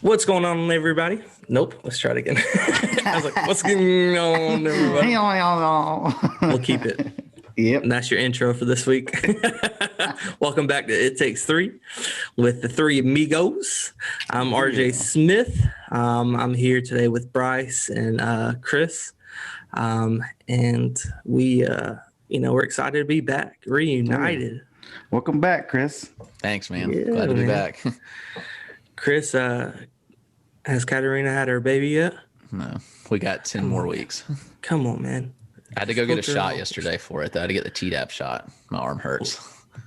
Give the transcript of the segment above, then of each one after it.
What's going on, everybody? Nope. Let's try it again. I was like, what's going on, everybody? We'll keep it. Yep. And that's your intro for this week. Welcome back to It Takes Three with the three amigos. I'm RJ Smith. I'm here today with Bryce and Chris. And we're excited to be back, reunited. Welcome back, Chris. Thanks, man. Glad to be back. Chris, has Katerina had her baby yet? No, we got 10 more weeks. Come on, man. I had to go get a shot yesterday for it, though. I had to get the Tdap shot. My arm hurts.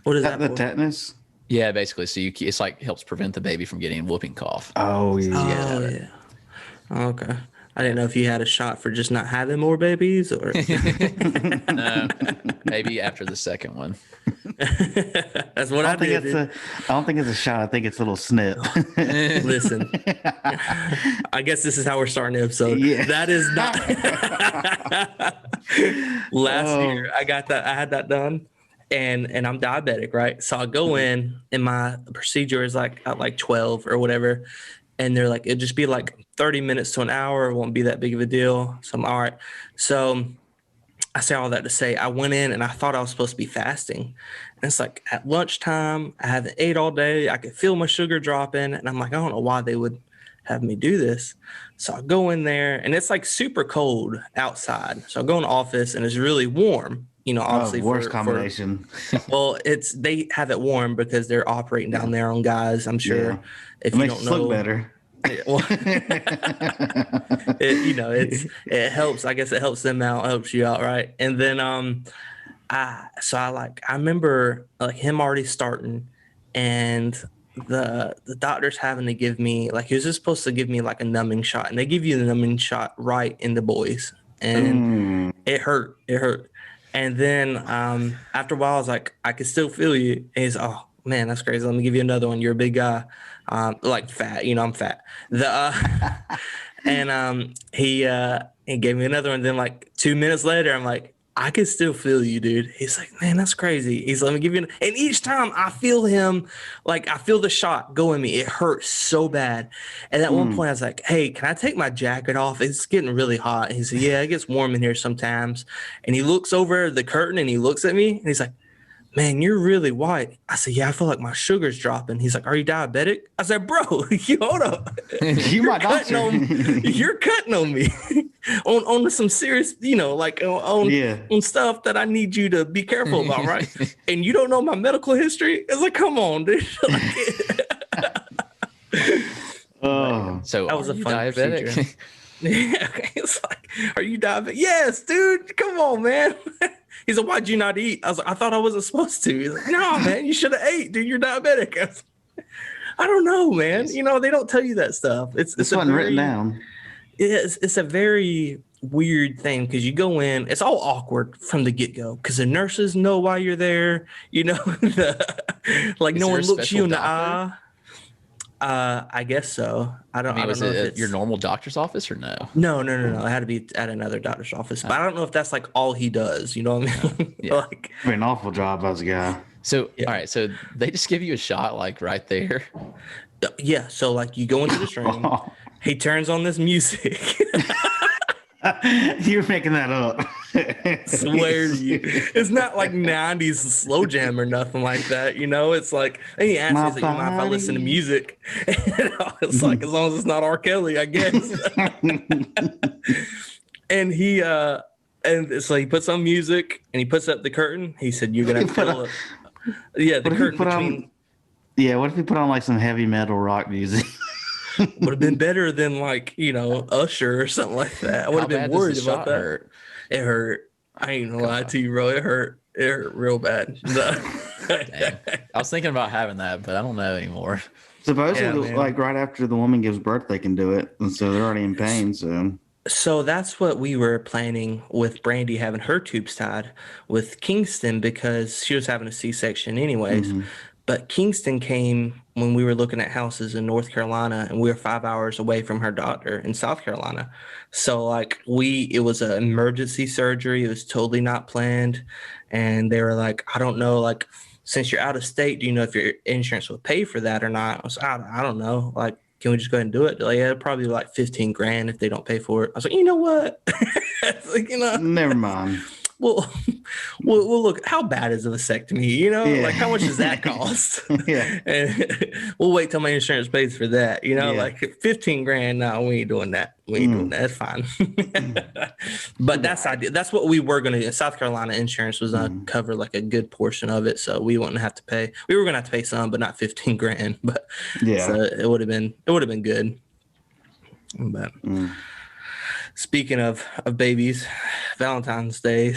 What is that? The for? tetanus? Yeah, basically. So it's like helps prevent the baby from getting whooping cough. Oh, yeah. Oh, yeah. Okay. I didn't know if you had a shot for just not having more babies or. No, maybe after the second one. That's what I did. I don't think it's a shot. I think it's a little snip. Listen, I guess this is how we're starting the episode. Yeah. That is not. Last year, I had that done, and I'm diabetic, right? So I go in, and my procedure is like at like 12 or whatever, and they're like, it'd just be like 30 minutes to an hour. It won't be that big of a deal. So I'm all right. So I say all that to say I went in and I thought I was supposed to be fasting. And it's like at lunchtime, I haven't ate all day. I could feel my sugar dropping. And I'm like, I don't know why they would have me do this. So I go in there and it's like super cold outside. So I go in the office and it's really warm. You know, obviously worst combination. Well, they have it warm because they're operating down there on guys. I'm sure. Yeah. If It you makes don't you know, look better. well, it helps. I guess it helps them out, helps you out, right? And then I remember like him already starting, and the doctor's having to give me like he was just supposed to give me like a numbing shot, and they give you the numbing shot right in the boys, and it hurt. And then after a while, I was like, I can still feel you. And he's, oh man, that's crazy. Let me give you another one. You're a big guy. Like fat, I'm fat. And he gave me another one. Then like 2 minutes later, I'm like, I can still feel you, dude. He's like, man, that's crazy. He's let me give you and each time I feel him, like I feel the shot go in me. It hurts so bad. And at one point I was like, hey, can I take my jacket off? It's getting really hot. And he said, yeah, it gets warm in here sometimes. And he looks over the curtain and he looks at me and he's like, man, you're really white. I said, yeah, I feel like my sugar's dropping. He's like, are you diabetic? I said, bro, you hold up. You're cutting on me on some serious, on stuff that I need you to be careful about, right? And you don't know my medical history? It's like, come on, dude. So that was a fun diabetic? procedure. Yeah, it's like, are you diabetic? Yes, dude. Come on, man. He's like, why'd you not eat? I was like, I thought I wasn't supposed to. He's like, no, man, you should have ate, dude. You're diabetic. I don't know, man. They don't tell you that stuff. It's written down. It's a very weird thing because you go in, it's all awkward from the get-go because the nurses know why you're there. No one looks you in the eye. I guess so. I don't know. Was it at your normal doctor's office or no? No. It had to be at another doctor's office. But I don't know if that's like all he does. You know what I mean? Yeah. Like, an awful job as a guy. So, All right. So they just give you a shot like right there. Yeah. So like you go into this room. He turns on this music. You're making that up. Swear to you. It's not like 90s slow jam or nothing like that. It's like, and he asks me, he's like, you mind if I listen to music? It's like, as long as it's not R. Kelly, I guess. And so he puts on music and he puts up the curtain. He said, you're going to feel it. Yeah, the curtain between. What if he put on like some heavy metal rock music? Would have been better than like, Usher or something like that. I would have been worried about that. Hurt? It hurt. I ain't gonna lie to you, bro. It hurt. It hurt real bad. I was thinking about having that, but I don't know anymore. Supposedly, like right after the woman gives birth, they can do it, and so they're already in pain. So that's what we were planning with Brandy having her tubes tied with Kingston because she was having a C-section anyways. But Kingston came when we were looking at houses in North Carolina, and we were 5 hours away from her doctor in South Carolina. So like it was an emergency surgery. It was totally not planned. And they were like, I don't know, like, since you're out of state, do you know if your insurance will pay for that or not? I was, I don't know. Like, can we just go ahead and do it? They're like, yeah, probably like 15 grand if they don't pay for it. I was like, you know what? It's like, never mind. Well, look, how bad is a vasectomy? Like how much does that cost? Yeah. And we'll wait till my insurance pays for that. Like 15 grand. No, we ain't doing that. We ain't doing that. It's fine. But that's what we were going to do. South Carolina insurance was going to cover like a good portion of it. So we wouldn't have to pay. We were going to have to pay some, but not 15 grand. But so it would have been good. But speaking of babies, Valentine's Day.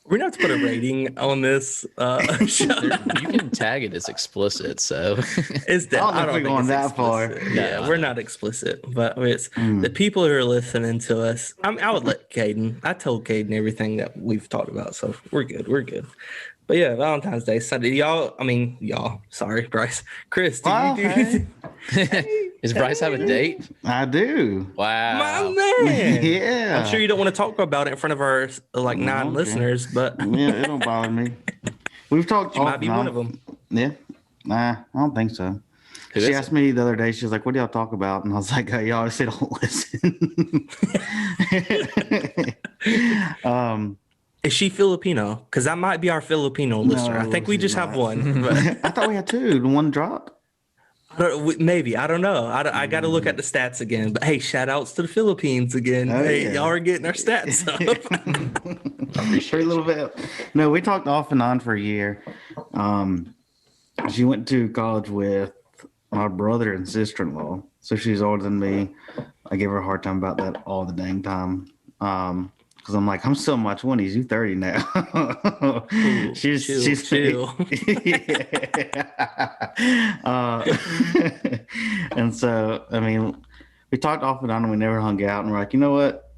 We're gonna have to put a rating on this show. You can tag it as explicit, so it's I don't think we're going that far. Yeah, we're not explicit, but it's the people who are listening to us. I would let Caden. I told Caden everything that we've talked about, so we're good. We're good. But yeah, Valentine's Day Sunday. Y'all. Sorry, Bryce. Chris, do you Does Bryce have a date? I do. Wow. My man. Yeah. I'm sure you don't want to talk about it in front of our 9 listeners, but yeah, it don't bother me. We've talked. You might be one of them. Yeah. Nah, I don't think so. She asked me the other day, she was like, what do y'all talk about? And I was like, y'all obviously don't listen. Is she Filipino? Because that might be our Filipino listener. I think we just have one. But I thought we had 2. One dropped. Maybe. I don't know. I got to look at the stats again. But hey, shout outs to the Philippines again. Y'all are getting our stats up. Sure, a little bit. No, we talked off and on for a year. She went to college with my brother and sister-in-law. So she's older than me. I give her a hard time about that all the dang time. Because I'm like, I'm still in my 20s. You 30 now. Ooh, she's chill. And so, I mean, we talked off and on and we never hung out. And we're like, you know what?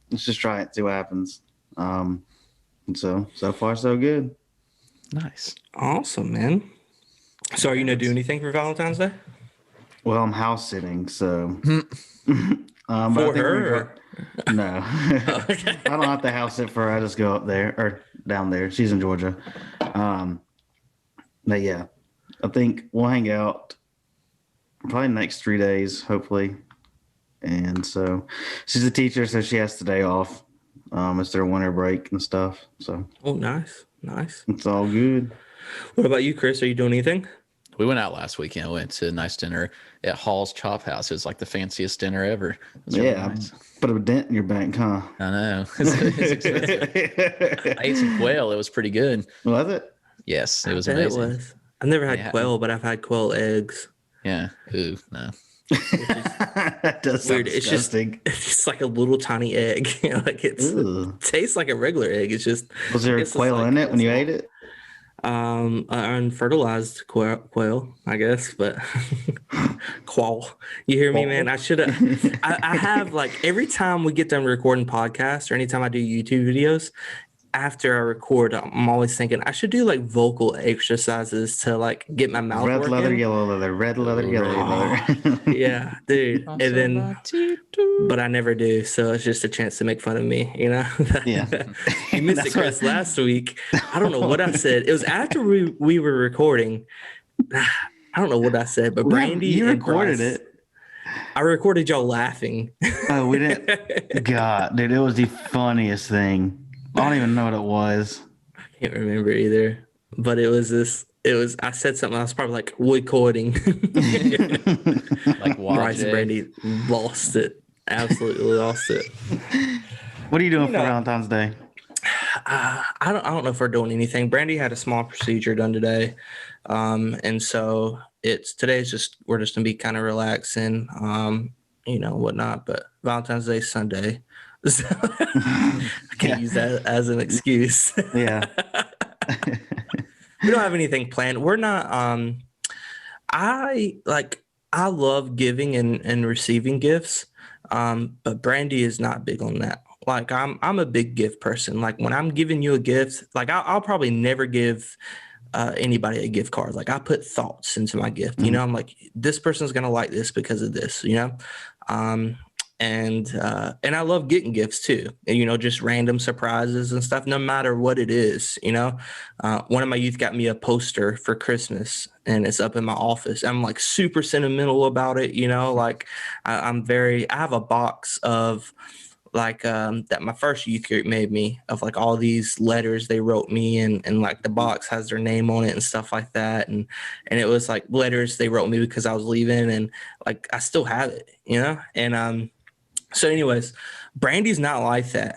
Let's just try it, see what happens. And so far, so good. Nice. Awesome, man. So are you going to do anything for Valentine's Day? Well, I'm house sitting, so. For her? No. I don't have to house sit for her. I just go up there or down there. She's in Georgia. But yeah, I think we'll hang out probably the next 3 days, hopefully. And so she's a teacher, so she has the day off. It's their winter break and stuff. So. Oh, nice. It's all good. What about you, Chris? Are you doing anything? We went out last weekend. Went to a nice dinner at Hall's Chop House. It was like the fanciest dinner ever. It was really nice. Put a dent in your bank, huh? I know. It's expensive. I ate some quail. It was pretty good. Was it? Yes, it was amazing. It was. I've never had quail, but I've had quail eggs. Yeah. Ooh, no. That does sound disgusting. It's just like a little tiny egg. It tastes like a regular egg. It's just. Was there quail in it when you ate it? Unfertilized quail, I guess, but quail. You hear me, man? I should have. I have like every time we get done recording podcasts or anytime I do YouTube videos, after I record, I'm always thinking I should do like vocal exercises to like get my mouth red working. Leather, yellow leather, red leather, yellow leather. Yeah, dude. And then, but I never do. So it's just a chance to make fun of me, Yeah. You missed it, Chris, last week. I don't know what I said. It was after we were recording. I don't know what I said, but Brandy, you recorded Bryce, it. I recorded y'all laughing. Oh, we didn't. God, dude, it was the funniest thing. I don't even know what it was. I can't remember either, but it was I said something. I was probably like recording. Like Bryce and Brandy lost it. Absolutely lost it. What are you doing for Valentine's Day? I don't know if we're doing anything. Brandy had a small procedure done today. And so we're just gonna be kind of relaxing, whatnot, but Valentine's Day is Sunday. So I can't use that as an excuse. Yeah. We don't have anything planned. We're not I love giving and receiving gifts. But Brandy is not big on that. Like I'm a big gift person. Like when I'm giving you a gift, like I'll probably never give anybody a gift card. Like I put thoughts into my gift. I'm like, this person's gonna like this because of this, and I love getting gifts too. And, just random surprises and stuff, no matter what it is. One of my youth got me a poster for Christmas, and it's up in my office. I'm like super sentimental about it. Like I have a box of that my first youth group made me, of like all these letters they wrote me, and like the box has their name on it and stuff like that. And it was like letters they wrote me because I was leaving, and like I still have it, And so anyways, Brandy's not like that.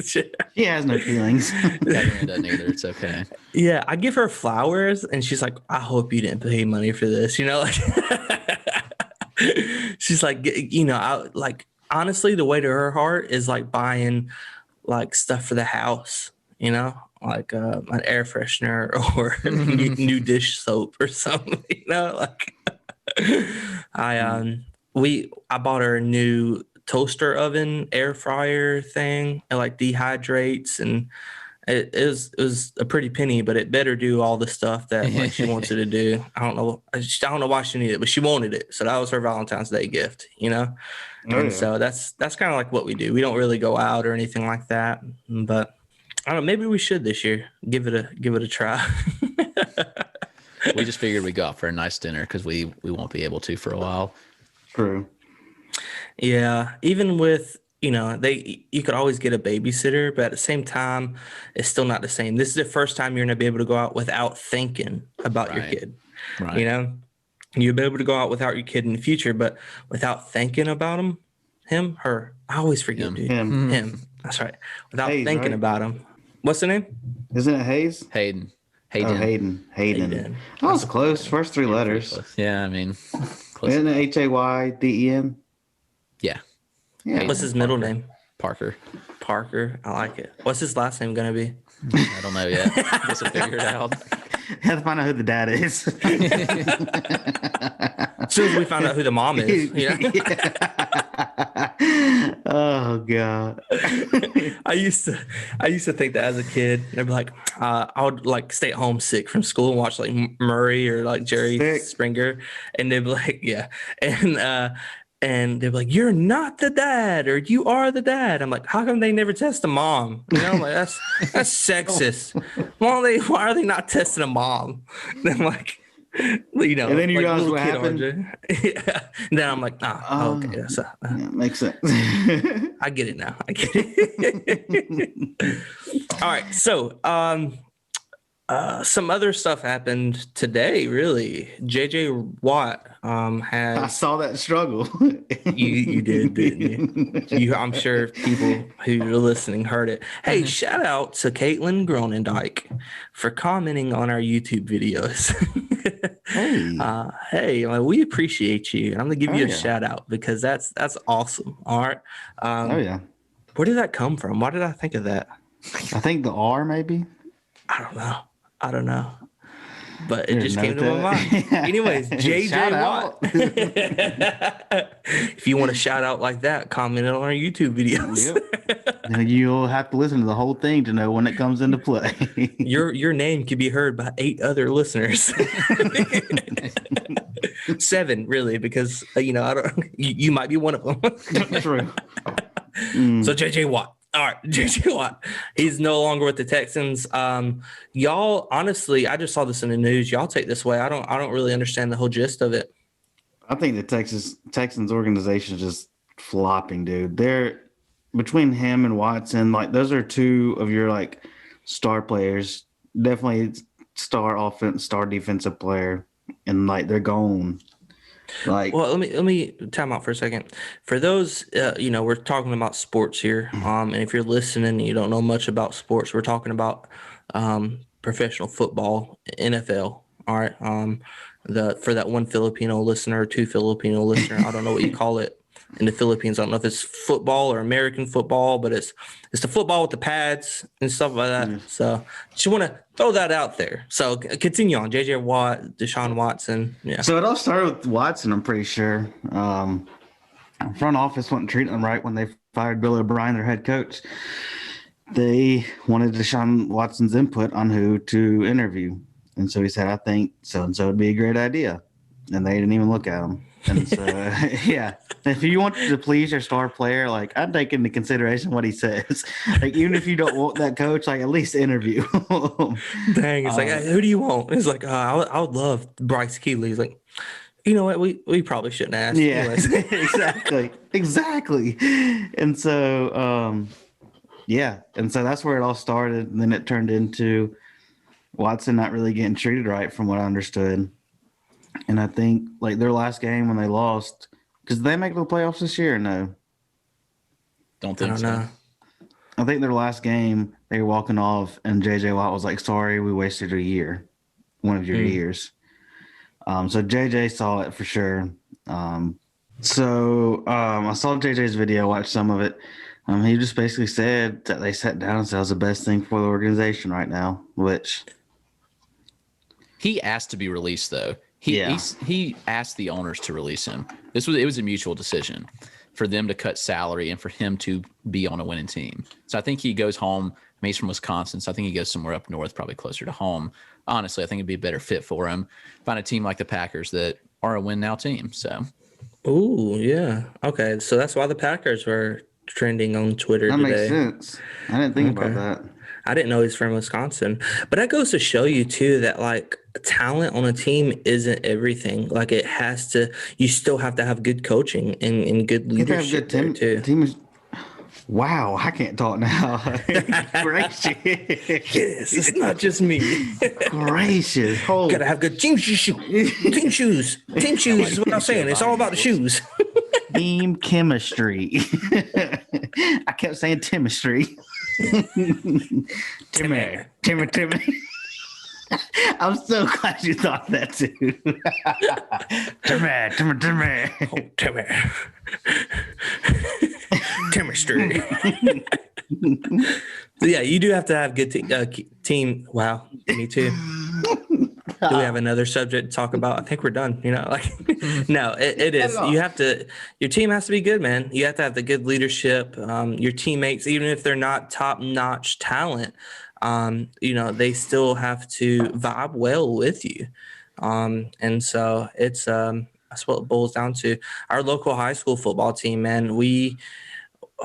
She has no feelings. Catherine doesn't either. It's okay. Yeah, I give her flowers, and she's like, I hope you didn't pay money for this, like she's like, I like, honestly, the way to her heart is like buying like stuff for the house, like an air freshener or new dish soap or something, like I bought her a new toaster oven air fryer thing. It like dehydrates, and it was a pretty penny, but it better do all the stuff that like she wants it to do. I don't know why she needed it, but she wanted it. So that was her Valentine's Day gift, So that's kind of like what we do. We don't really go out or anything like that, but I don't know. Maybe we should this year give it a try. We just figured we'd go out for a nice dinner because we won't be able to for a while. True. Yeah, even with you could always get a babysitter, but at the same time, it's still not the same. This is the first time you're gonna be able to go out without thinking about your kid. Right. You'll be able to go out without your kid in the future, but without thinking about him, her. I always forget, dude. Him. That's right. Without thinking about him. What's the name? Isn't it Hayes? Hayden. Oh, Hayden. That was close. First three letters. Yeah, I mean, close. Isn't it Hayden? Yeah. What's his middle name? Parker. I like it. What's his last name gonna be? I don't know yet. I guess we'll figure it out. Have to find out who the dad is. As soon as we find out who the mom is. Yeah. Oh God. I used to think that as a kid, they'd be like, I would like stay at home sick from school and watch like Murray or like Jerry Springer, and they'd be like, yeah, and they'd be like, you're not the dad, or you are the dad. I'm like, how come they never test a mom? I'm like, that's sexist. Why are they not testing a mom? And I'm like, and then you like realize what happened. Yeah. And then I'm like, okay, that's makes sense. I get it now. I get it. All right, so some other stuff happened today. Really, JJ Watt had. I saw that struggle. You did, didn't you? I'm sure people who are listening heard it. Hey, shout out to Caitlin Gronendijk for commenting on our YouTube videos. Hey, we appreciate you. I'm gonna give you a shout out because that's awesome. All right. Where did that come from? Why did I think of that? I think the R maybe. I don't know. But it just came to my mind. Anyways, JJ Watt. If you want to shout out like that, comment on our YouTube videos. Yep. You'll have to listen to the whole thing to know when it comes into play. Your name could be heard by 8 other listeners. 7, really, because I don't. You might be one of them. True. So JJ Watt. All right, JJ Watt. He's no longer with the Texans. Y'all, honestly, I just saw this in the news. Y'all take this way. I don't really understand the whole gist of it. I think the Texans organization is just flopping, dude. They're between him and Watson, like those are 2 of your like star players. Definitely star offense, star defensive player, and like they're gone. Like, well, let me time out for a second. For those, we're talking about sports here. And if you're listening and you don't know much about sports, we're talking about professional football, NFL. All right. For that one Filipino listener or 2 Filipino listener, I don't know what you call it in the Philippines. I don't know if it's football or American football, but it's the football with the pads and stuff like that. So just want to throw that out there. So continue on. JJ Watt, Deshaun Watson. Yeah. So it all started with Watson, I'm pretty sure. Front office wasn't treating them right when they fired Bill O'Brien, their head coach. They wanted Deshaun Watson's input on who to interview. And so he said, I think so-and-so would be a great idea. And they didn't even look at him. And so, yeah, if you want to please your star player, like I'd take into consideration what he says. Like even if you don't want that coach, like at least interview. Dang, it's like, "Hey, who do you want?" It's like, I would love Bryce Keeley. He's like, you know what? We probably shouldn't ask. Yeah, Anyways. exactly. And so, yeah, and so that's where it all started. And then it turned into Watson not really getting treated right, from what I understood. And I think like their last game when they lost, because they make the playoffs this year or no? Don't think I don't so. know. I think their last game they were walking off, and JJ Watt was like, "Sorry, we wasted a year, one of your years." So JJ saw it for sure. I saw JJ's video, watched some of it. He just basically said that they sat down and said it was the best thing for the organization right now, which he asked to be released though. He asked the owners to release him. It was a mutual decision for them to cut salary and for him to be on a winning team. So I think he goes home. I mean, he's from Wisconsin, so I think he goes somewhere up north, probably closer to home. Honestly, I think it'd be a better fit for him. Find a team like the Packers that are a win now team. So, Ooh, yeah. Okay, so that's why the Packers were trending on Twitter that today. makes sense. I didn't think about that. I didn't know he's from Wisconsin, but that goes to show you too that like talent on a team isn't everything. Like you still have to have good coaching and good leadership there too. Wow, I can't talk now. Gracious. Yes, it's not just me. Gracious. Gotta have good team shoes. Team shoes. Team shoes is what I'm saying. It's all about the shoes. Team chemistry. I kept saying chemistry. Timmy. I'm so glad you thought that too. Timmy. Oh, Timmy. Chemistry. So yeah, you do have to have good team. Wow, me too. Do we have another subject to talk about? I think we're done. No, it is. You have to. Your team has to be good, man. You have to have the good leadership. Your teammates, even if they're not top-notch talent, they still have to vibe well with you. And so it's that's what it boils down to. Our local high school football team, man, we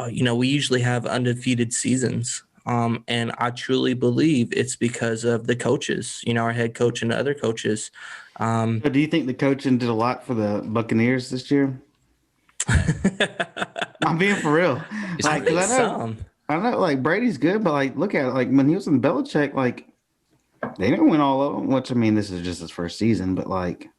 usually have undefeated seasons. And I truly believe it's because of the coaches, our head coach and the other coaches. So do you think the coaching did a lot for the Buccaneers this year? I'm being for real. I know, like Brady's good, but like look at it, like when he was in Belichick, like they didn't win all of them. Which I mean, this is just his first season, but like,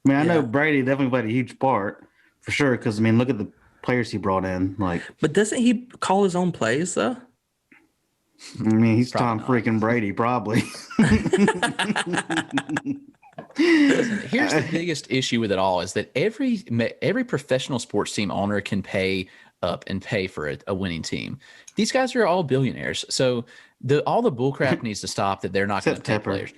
I know Brady definitely played a huge part for sure. Because I mean, look at the players he brought in. Like, but doesn't he call his own plays though? I mean, he's Tom freaking Brady, probably. Listen, here's the biggest issue with it all is that every professional sports team owner can pay up and pay for a winning team. These guys are all billionaires. So all the bullcrap needs to stop that they're not going to pay players.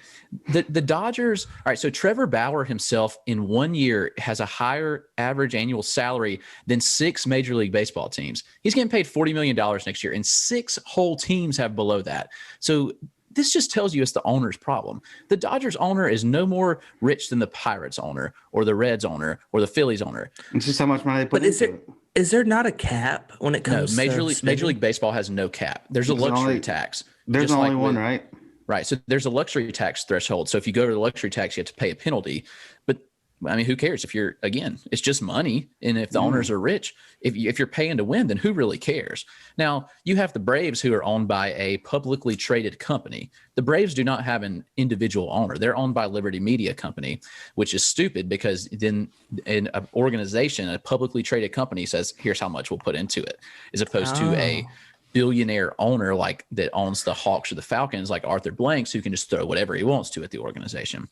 The Dodgers, all right, so Trevor Bauer himself in 1 year has a higher average annual salary than 6 Major League Baseball teams. He's getting paid $40 million next year, and 6 whole teams have below that. So this just tells you it's the owner's problem. The Dodgers owner is no more rich than the Pirates owner or the Reds owner or the Phillies owner. It's just how much money they put into it. Is there not a cap when it comes to Major League Baseball has no cap. There's a luxury tax. There's only one, right? Right. So there's a luxury tax threshold. So if you go to the luxury tax, you have to pay a penalty. But I mean, who cares if it's just money. And if the owners are rich, if you're paying to win, then who really cares? Now you have the Braves who are owned by a publicly traded company. The Braves do not have an individual owner. They're owned by Liberty Media Company, which is stupid because then an organization, a publicly traded company says, here's how much we'll put into it, as opposed to a billionaire owner like that owns the Hawks or the Falcons, like Arthur Blanks, who can just throw whatever he wants to at the organization.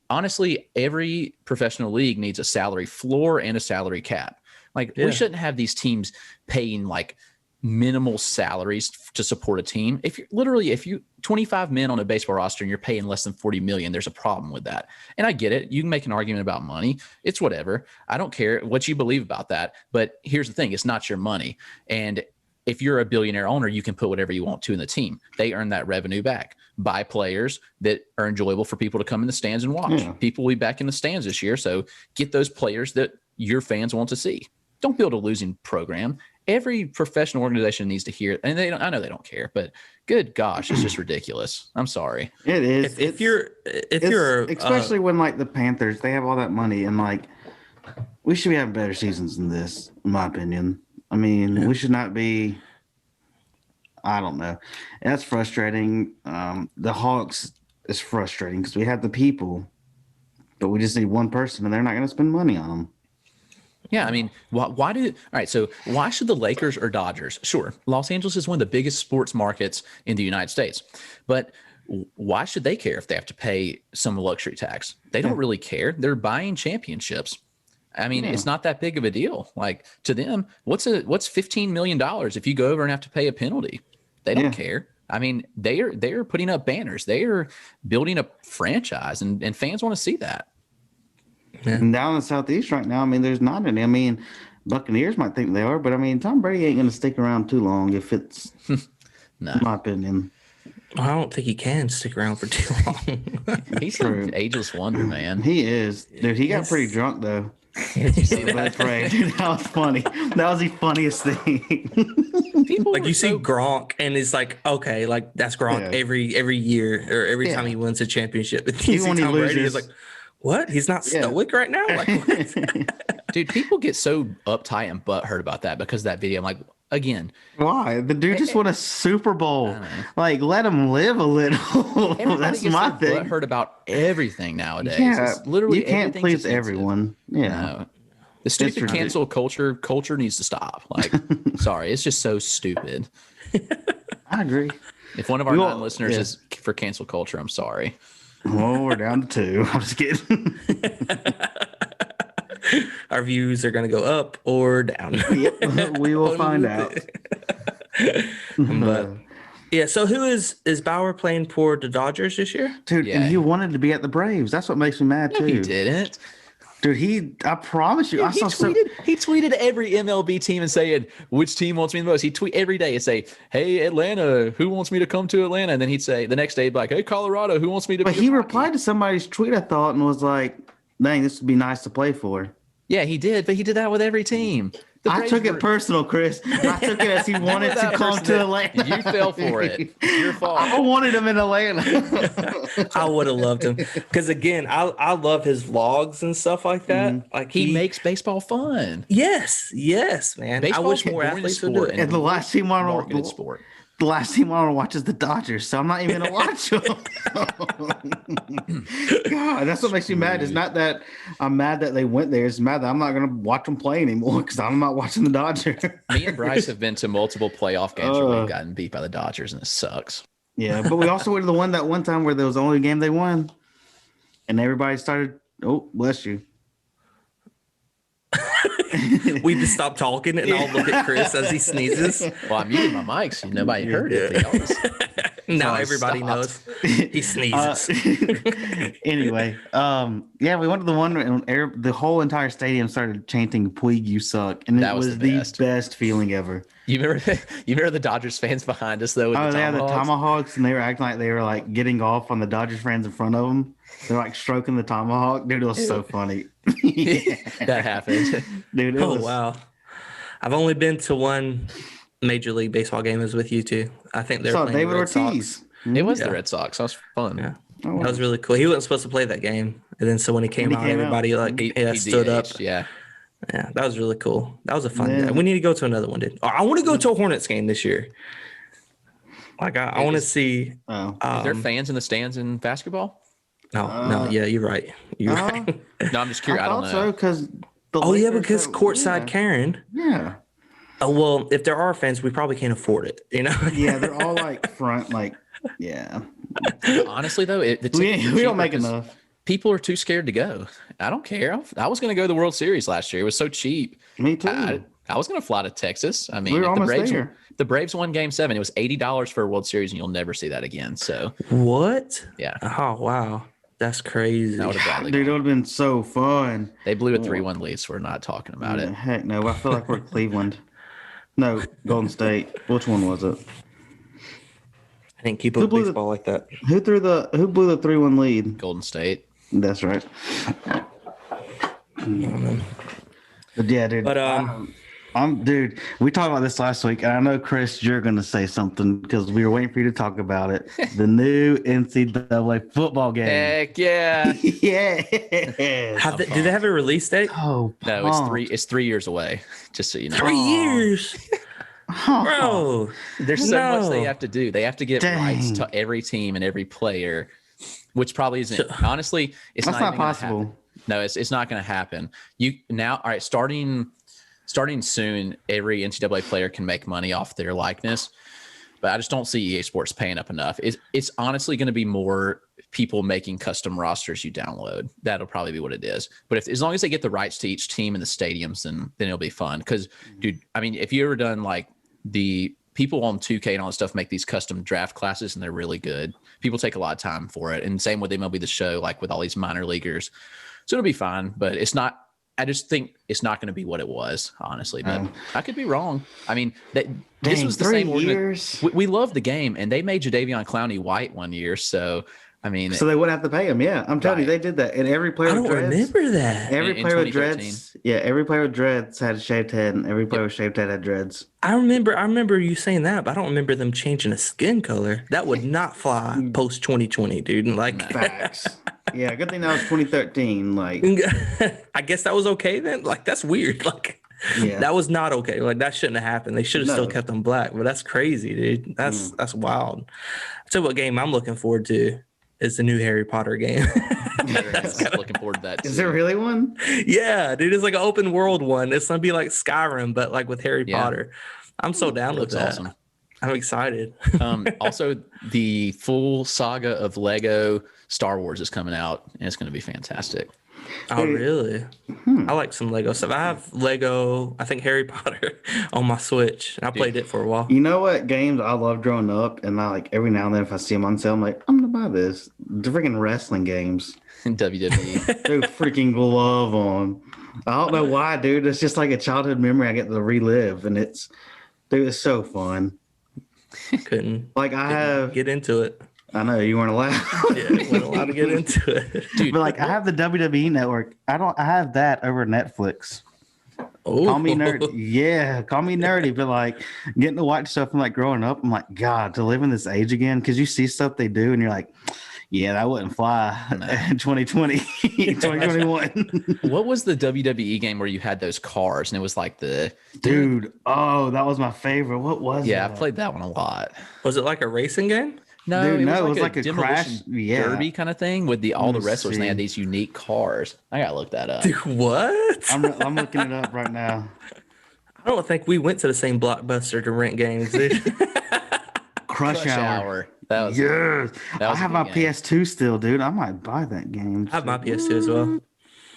Honestly, every professional league needs a salary floor and a salary cap. Like we shouldn't have these teams paying like minimal salaries to support a team. If you 25 men on a baseball roster and you're paying less than 40 million, there's a problem with that. And I get it. You can make an argument about money. It's whatever. I don't care what you believe about that. But here's the thing. It's not your money. And if you're a billionaire owner, you can put whatever you want to in the team. They earn that revenue back. Buy players that are enjoyable for people to come in the stands and watch. Yeah. People will be back in the stands this year. So get those players that your fans want to see. Don't build a losing program. Every professional organization needs to hear it. And I know they don't care, but good gosh, it's just ridiculous. I'm sorry. It is. If you're especially when like the Panthers, they have all that money, and like we should be having better seasons than this, in my opinion. I mean, we should not be. I don't know. That's frustrating. The Hawks is frustrating because we have the people, but we just need one person, and they're not going to spend money on them. Yeah, I mean, why should the Lakers or Dodgers? Sure, Los Angeles is one of the biggest sports markets in the United States, but why should they care if they have to pay some luxury tax? They don't really care. They're buying championships. I mean, it's not that big of a deal. Like, to them, what's $15 million if you go over and have to pay a penalty? They don't care. I mean, they are putting up banners. They are building a franchise, and fans want to see that. Yeah. And down in the Southeast right now, I mean, there's not any. I mean, Buccaneers might think they are, but I mean, Tom Brady ain't going to stick around too long if it's, in my opinion. I don't think he can stick around for too long. He's an ageless wonder, man. He is. Dude, he got pretty drunk, though. Did you see that? That's right. Dude, that was funny. That was the funniest thing. People like you see Gronk, and it's like, okay, like that's Gronk every year or every time he wins a championship. And you see Tom Brady is like, what? He's not stoic right now? Like, what? Dude, people get so uptight and butthurt about that because of that video. I'm like, again, why? The dude just won a Super Bowl. Like, let him live a little. That's my thing. Butthurt about everything nowadays. Yeah, it's literally you can't please everyone. Yeah. No. The stupid cancel culture needs to stop. Like, sorry, it's just so stupid. I agree. If one of our non-listeners is for cancel culture, I'm sorry. Well, we're down to 2. I'm just kidding. Our views are going to go up or down. Yep, we will find out. But yeah, so who is Bauer playing for the Dodgers this year? Dude, and he wanted to be at the Braves. That's what makes me mad too. He didn't. Dude, I promise you, Dude, he tweeted every MLB team and saying which team wants me the most. He tweet every day and say, "Hey, Atlanta, who wants me to come to Atlanta?" And then he'd say the next day, like, "Hey, Colorado, who wants me to?" But he replied to somebody's tweet, I thought, and was like, "Dang, this would be nice to play for." Yeah, he did, but he did that with every team. I took it personal, Chris. I took it as he wanted to come to Atlanta. You fell for it. Your fault. I wanted him in Atlanta. I would have loved him because again, I love his vlogs and stuff like that. Mm-hmm. Like he makes baseball fun. Yes, man. Baseball I wish more athletes would do it. And the last team I want to watch is the Dodgers, so I'm not even gonna watch them. God, that's what makes me mad. It's not that I'm mad that they went there. It's mad that I'm not gonna watch them play anymore because I'm not watching the Dodgers. Me and Bryce have been to multiple playoff games where we've gotten beat by the Dodgers, and it sucks. Yeah, but we also went to the one time where there was the only game they won, and everybody started. Oh, bless you. We just stop talking and I'll look at Chris as he sneezes. Well, I muted my mic so nobody heard it. Now everybody knows he sneezes. Anyway, we went to the one and the whole entire stadium started chanting "Puig, you suck," and it was the best feeling ever. You remember the Dodgers fans behind us though? They had the tomahawks, and they were acting like they were like getting off on the Dodgers fans in front of them. They're like stroking the tomahawk. Dude, it was so funny. That happened. Dude, wow. I've only been to one Major League Baseball game. It was with you too. I think they were playing David the Red Ortiz. Sox. It was the Red Sox. That was fun. Yeah. That was really cool. He wasn't supposed to play that game. And then so when he came out, everybody stood up. Yeah. Yeah, that was really cool. That was a fun day. We need to go to another one, dude. I want to go to a Hornets game this year. Like I want to see. Is there fans in the stands in basketball? No, yeah, you're right. You're right. No, I'm just curious. I don't know. So because because courtside Karen. Yeah. Oh well, if there are fans, we probably can't afford it. You know. Yeah, they're all like front, like Honestly, though, we don't make enough. People are too scared to go. I don't care. I was going to go to the World Series last year. It was so cheap. Me too. I was going to fly to Texas. I mean, we were almost there. The Braves won Game 7. It was $80 for a World Series, and you'll never see that again. So what? Yeah. Oh wow, that's crazy. That dude, it would have been so fun. They blew a 3-1 lead, so we're not talking about it. Heck no. I feel like we're Cleveland. No, Golden State. Which one was it? I didn't keep Who up blew baseball like that. Who blew the 3-1 lead? Golden State. That's right. But yeah, dude. But Dude, we talked about this last week, and I know, Chris, you're going to say something because we were waiting for you to talk about it. The new NCAA football game. Heck yeah. Yeah. did they have a release date? Oh, No, it's 3 years away. Just so you know. 3 years, bro. There's so much they No. have to do. They have to get rights to every team and every player, which probably isn't. Honestly, it's That's not even gonna possible. happen. No, it's not going to happen. All right, starting soon, every NCAA player can make money off their likeness, but I just don't see EA Sports paying up enough. It's honestly going to be more people making custom rosters you download. That'll probably be what it is. But as long as they get the rights to each team and the stadiums, then it'll be fun. Because, dude, I mean, if you ever done like the people on 2K and all that stuff make these custom draft classes, and they're really good. People take a lot of time for it, and same with MLB The Show, like with all these minor leaguers. So it'll be fine, but it's not. I just think it's not going to be what it was, honestly. But I could be wrong. I mean, this was the same years. We love the game, and they made Jadeveon Clowney white one year. So, I mean, So they wouldn't have to pay him. Yeah, I'm telling you, they did that. And every player I with don't dreads, remember that. every in player with 2013. dreads, every player with dreads had a shaved head, and every player with shaved head had dreads. I remember you saying that, but I don't remember them changing a skin color. That would not fly post 2020, dude. Like, Facts. Yeah, good thing that was 2013. Like, I guess that was okay then. Like, that's weird. Like, yeah, that was not okay. Like, that shouldn't have happened. They should have still No. kept them black. But that's crazy, dude. That's wild. So, what game I'm looking forward to is the new Harry Potter game. I'm looking forward to that. Is too. there really one? Yeah, dude, it's like an open world one. It's gonna be like Skyrim, but like with Harry Potter. I'm so down with Looks that. awesome. I'm excited. Also, the full saga of Lego Star Wars is coming out, and it's going to be fantastic. Oh, really? I like some Lego stuff. I have Lego, I think Harry Potter on my Switch. And I played it for a while. You know what games I loved growing up, and I like every now and then if I see them on sale, I'm like, I'm gonna buy this. The freaking wrestling games. WWE. Dude, freaking love them. I don't know why, dude. It's just like a childhood memory I get to relive, and it's so fun. Couldn't Like I have, get into it. I know you weren't allowed. Yeah, wasn't allowed to get into it. Dude, But like I have the WWE network. I have that over Netflix. Oh, Call me nerd. Yeah, call me nerdy. But like getting to watch stuff from like growing up, I'm like, God, to live in this age again, because you see stuff they do and you're like, yeah, that wouldn't fly in 2020, 2021. what was the WWE game where you had those cars and it was like the Dude, oh, that was my favorite. What was Yeah, that? I played that one a lot. Was it like a racing game? No, Dude, it was like a crash. demolition Yeah. derby kind of thing with all the Let me wrestlers. And they had see. these unique cars. I gotta look that up. Dude, what? I'm looking it up right now. I don't think we went to the same Blockbuster to rent games, dude. Crush Hour. That was Yes. That I was a have good my game. PS2 still, dude. I might buy that game. I have my PS2 as well.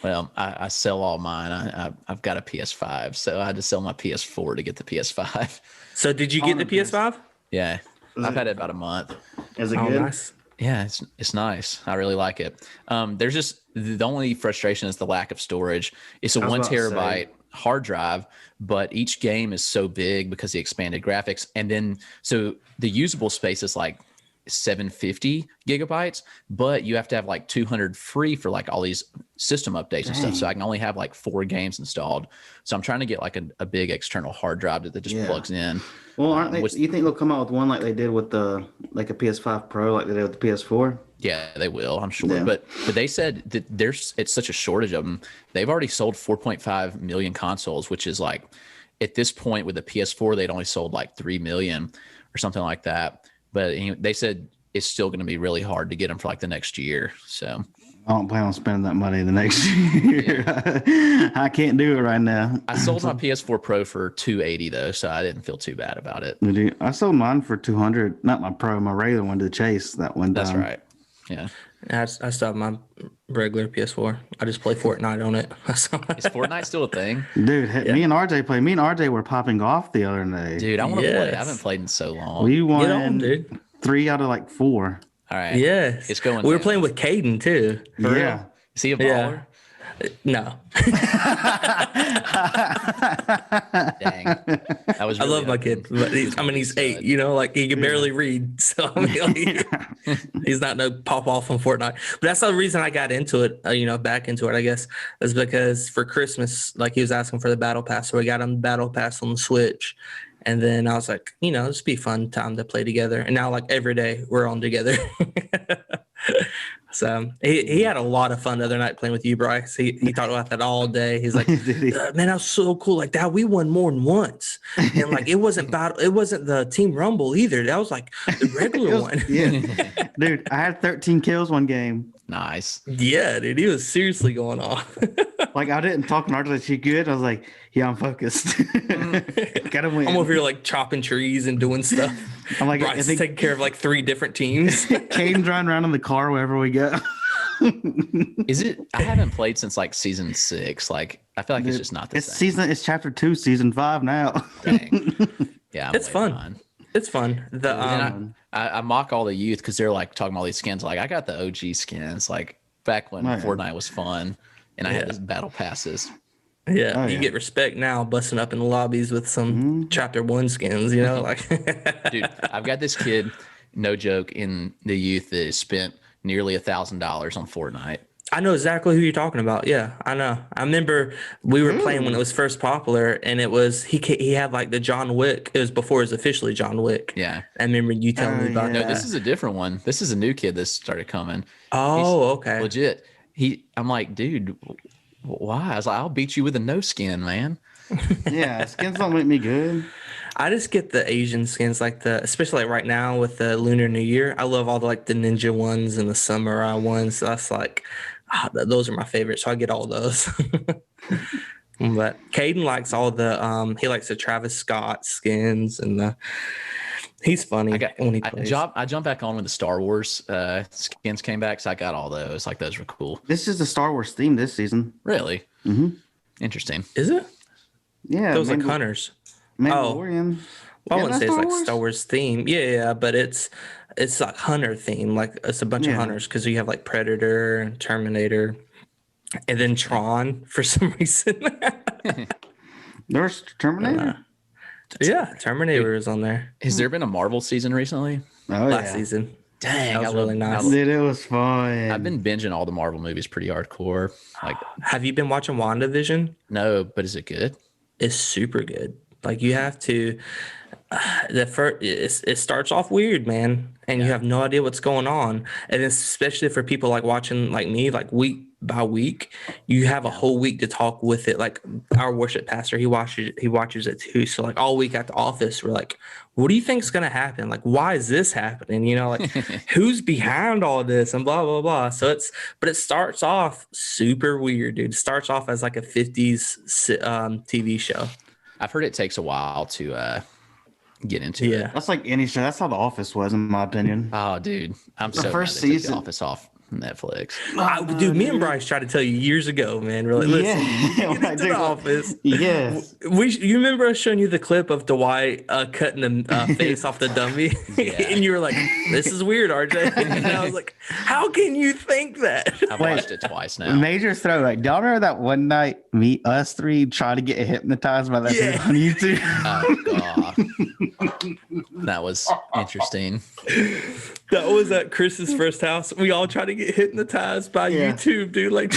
Well, I sell all mine. I've got a PS5, so I had to sell my PS4 to get the PS5. So did you get the PS5? Yeah, I've had it about a month. Is it Oh, good? nice. Yeah, it's nice. I really like it. There's just the only frustration is the lack of storage. It's a I was 1 about to say. terabyte hard drive, but each game is so big because of the expanded graphics. And then so the usable space is like 750 gigabytes, but you have to have like 200 free for like all these system updates and stuff. So I can only have like 4 games installed. So I'm trying to get like a big external hard drive that just Yeah. plugs in. Well, aren't they? Which- You think they'll come out with one like they did with the like a PS5 Pro, like they did with the PS4? Yeah, they will, I'm sure. Yeah. But they said that it's such a shortage of them. They've already sold 4.5 million consoles, which is like at this point with the PS4, they'd only sold like 3 million or something like that. But they said it's still going to be really hard to get them for like the next year. So I don't plan on spending that money the next year. I can't do it right now. I sold my PS4 Pro for 280 though, so I didn't feel too bad about it. Dude, I sold mine for 200. Not my Pro, my regular one to Chase. That one. That's right. Yeah. I still have my regular PS4. I just play Fortnite on it. Is Fortnite still a thing? Dude, me and RJ play. Me and RJ were popping off the other day. Dude, I want to play. I Yes. haven't played in so long. We won Get on, dude. 3 out of like 4. All right. Yes. It's going We were down. playing with Caden too. For real? Yeah. Is he a baller? Yeah. No. Dang. I was. I Really love my kid. But he's 8. You know, like he can barely read. So I mean, like, he's not no pop off on Fortnite. But that's the reason I got into it. Back into it, I guess, is because for Christmas, like he was asking for the battle pass, so we got him the battle pass on the Switch. And then I was like, this would be a fun time to play together. And now, like every day, we're on together. So he had a lot of fun the other night playing with you, Bryce. He talked about that all day. He's like, man, that was so cool. Like that, we won more than once. And like it wasn't the Team Rumble either. That was like the regular one. Yeah, dude, I had 13 kills one game. Nice. Yeah, dude, he was seriously going off. Like I didn't talk and like she good. I was like, yeah, I'm focused. Gotta win. I'm over here like chopping trees and doing stuff. I'm like, Bryce is taking care of like 3 different teams. Caden's running around in the car wherever we go. Is it? I haven't played since like season 6. Like I feel like it's just not the same. It's chapter 2, season 5 now. Dang. Yeah, it's fun. It's fun. I mock all the youth because they're like talking about all these skins. Like I got the OG skins, like back when Fortnite was fun, and I had these battle passes. Yeah, you get respect now, busting up in the lobbies with some chapter 1 skins. Like dude, I've got this kid, no joke, in the youth that has spent nearly $1,000 on Fortnite. I know exactly who you're talking about. Yeah, I know. I remember we were playing when it was first popular, and it was he had like the John Wick. It was before it was officially John Wick. Yeah, I remember you telling me about that. No, this is a different one. This is a new kid that started coming. Oh, okay. Legit. I'm like, dude, why? I was like, I'll beat you with a no skin, man. Yeah, skins don't make me good. I just get the Asian skins, like especially like right now with the Lunar New Year. I love all the like the ninja ones and the samurai ones. So that's like, those are my favorites. So I get all those. But Caden likes all the he likes the Travis Scott skins, and he's funny when he plays. I jumped back on when the Star Wars skins came back, so I got all those. Like those were cool. This is the Star Wars theme this season. Really? Mm-hmm. Interesting. Is it? Yeah, those like hunters. Mandalorian. I wouldn't say it's like Star Wars theme. Yeah, but it's like hunter theme. Like it's a bunch of hunters because you have like Predator and Terminator, and then Tron for some reason. There's Terminator. Yeah, Terminator is on there. Has there been a Marvel season recently? Last season. Dang, that was really nice. Dude, it was fun. I've been binging all the Marvel movies pretty hardcore. Like, have you been watching WandaVision? No, but is it good? It's super good. Like you have to. It starts off weird, man, and you have no idea what's going on, and especially for people like watching like me, like week by week, you have a whole week to talk with it. Like our worship pastor, he watches it too. So like all week at the office, we're like, what do you think's gonna happen? Like, why is this happening? Like who's behind all this and blah blah blah. So it starts off super weird, dude. It starts off as like a 50s TV show. I've heard it takes a while to get into it. That's like any show. That's how The Office was, in my opinion. Oh, dude, I'm so first glad they took season. The Office off Netflix. Dude, me and Bryce tried to tell you years ago, man. Really, listen, get into The Office. Yes. You remember us showing you the clip of Dwight cutting the face off the dummy, and you were like, "This is weird, RJ." And I was like, "How can you think that?" I've watched it twice now. Major throwback. Do y'all remember that one night us three tried to get hypnotized by that dude on YouTube? Oh god, that was interesting. That was at Chris's first house. We all tried to get hypnotized by YouTube, dude. Like,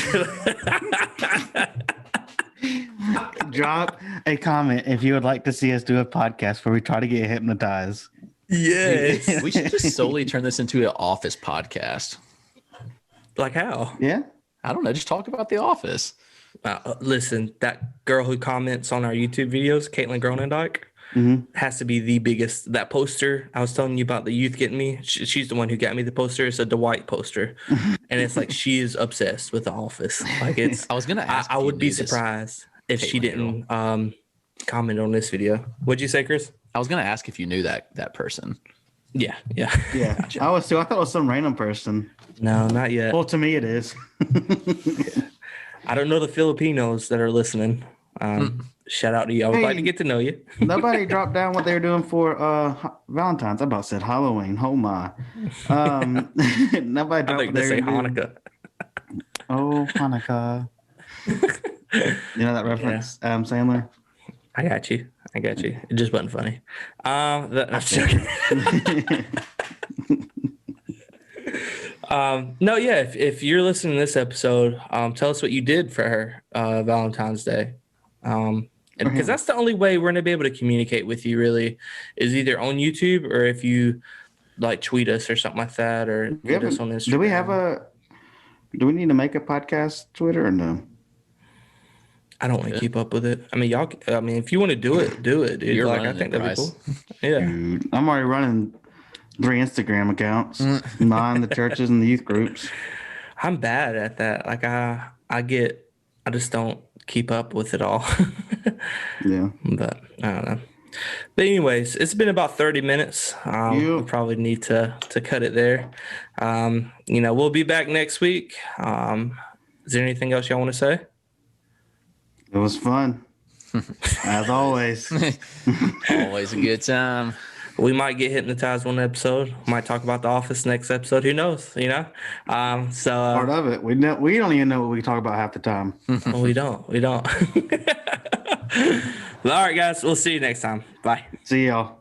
drop a comment if you would like to see us do a podcast where we try to get hypnotized. Yes. We should just solely turn this into an Office podcast. Like how? Yeah. I don't know. Just talk about The Office. Listen, that girl who comments on our YouTube videos, Caitlin Gronendijk, has to be the biggest. That poster I was telling you about, the youth getting me, she's the one who got me the poster. It's a Dwight poster, and it's like she is obsessed with The Office. Like it's. I was gonna ask. I would be surprised if she didn't comment on this video. What'd you say, Chris? I was gonna ask if you knew that person. Yeah. Gotcha. I was too. I thought it was some random person. No, not yet. Well, to me it is. I don't know the Filipinos that are listening. Shout out to you. I would like to get to know you. Nobody dropped down what they were doing for Valentine's. I about said Halloween. Oh my. Nobody dropped. I think they say Hanukkah. Oh, Hanukkah. You know that reference, Adam Sandler? I got you. It just wasn't funny. I'm joking. No, yeah. If you're listening to this episode, tell us what you did for her Valentine's Day. And because that's the only way we're gonna be able to communicate with you, really, is either on YouTube or if you like tweet us or something like that, or get us on Instagram. Do we need to make a podcast Twitter or no? I don't want to keep up with it. I mean, if you want to do it, dude. You're like, I running think it, that'd be Bryce. cool. Yeah. Dude, I'm already running 3 Instagram accounts, mine, the churches, and the youth groups. I'm bad at that. Like I just don't keep up with it all. Yeah. But I don't know. But anyways, it's been about 30 minutes. We probably need to cut it there. We'll be back next week. Is there anything else y'all want to say? It was fun. As always. Always a good time. We might get hypnotized one episode. Might talk about The Office next episode. Who knows? Part of it. We don't even know what we talk about half the time. We don't. Well, all right, guys. We'll see you next time. Bye. See y'all.